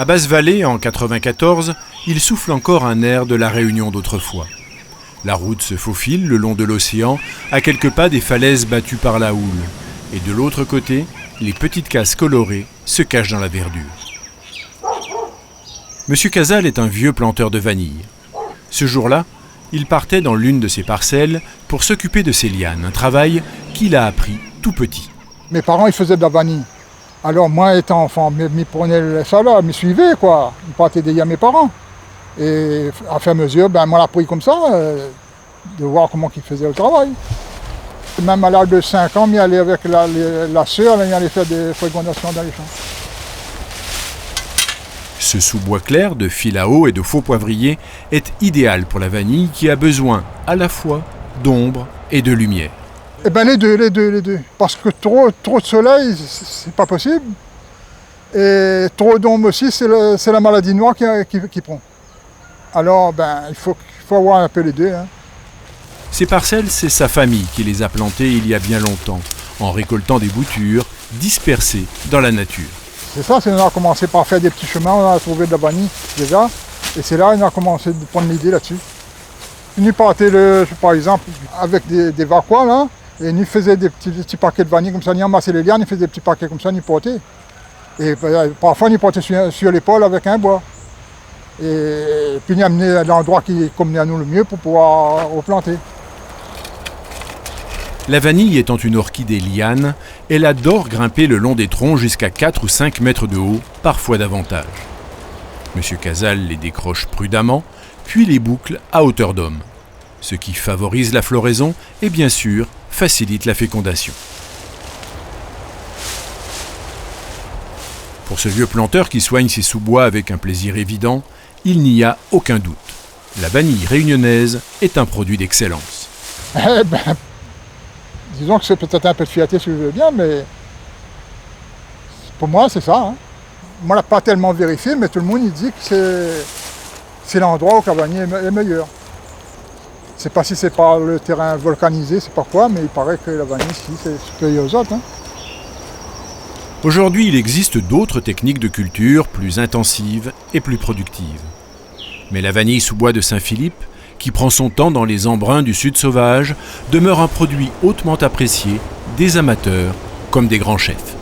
À Basse-Vallée, en 94, il souffle encore un air de la Réunion d'autrefois. La route se faufile le long de l'océan, à quelques pas des falaises battues par la houle. Et de l'autre côté, les petites cases colorées se cachent dans la verdure. Monsieur Casal est un vieux planteur de vanille. Ce jour-là, il partait dans l'une de ses parcelles pour s'occuper de ses lianes, un travail qu'il a appris tout petit. Mes parents, ils faisaient de la vanille. Alors moi, étant enfant, ils prenaient ça là, ils me suivaient, quoi. Ils partaient d'aider à mes parents. Et à fur et à mesure, moi, j'ai appris comme ça, de voir comment ils faisaient le travail. Même à l'âge de 5 ans, il allait avec la sœur, il allait faire des fréquentations dans les champs. Ce sous-bois clair de fil à eau et de faux poivriers est idéal pour la vanille qui a besoin à la fois d'ombre et de lumière. Eh bien les deux. Parce que trop de soleil, c'est pas possible. Et trop d'ombre aussi, c'est la maladie noire qui prend. Alors il faut avoir un peu les deux. Ces parcelles, c'est sa famille qui les a plantées il y a bien longtemps, en récoltant des boutures dispersées dans la nature. C'est ça, on a commencé par faire des petits chemins, on a trouvé de la vanille déjà, et c'est là qu'on a commencé de prendre l'idée là-dessus. Nous partait, par exemple, avec des vacuoles, là, et nous faisait des petits paquets de vanille comme ça, nous amassait les lianes, nous faisait des petits paquets comme ça, nous portait. Et parfois, nous portait sur l'épaule avec un bois. Et puis nous amenait à l'endroit qui convenait à nous le mieux pour pouvoir replanter. La vanille étant une orchidée liane, elle adore grimper le long des troncs jusqu'à 4 ou 5 mètres de haut, parfois davantage. Monsieur Casal les décroche prudemment, puis les boucle à hauteur d'homme, ce qui favorise la floraison et bien sûr facilite la fécondation. Pour ce vieux planteur qui soigne ses sous-bois avec un plaisir évident, il n'y a aucun doute. La vanille réunionnaise est un produit d'excellence. Disons que c'est peut-être un peu de fierté si je veux bien, mais pour moi c'est ça. Moi, je n'ai pas tellement vérifié, mais tout le monde il dit que c'est l'endroit où la vanille est meilleur. Je ne sais pas si c'est par le terrain volcanisé, c'est pas quoi, mais il paraît que la vanille ici, c'est supérieur aux autres. Aujourd'hui, il existe d'autres techniques de culture plus intensives et plus productives. Mais la vanille sous bois de Saint-Philippe, qui prend son temps dans les embruns du sud sauvage, demeure un produit hautement apprécié des amateurs comme des grands chefs.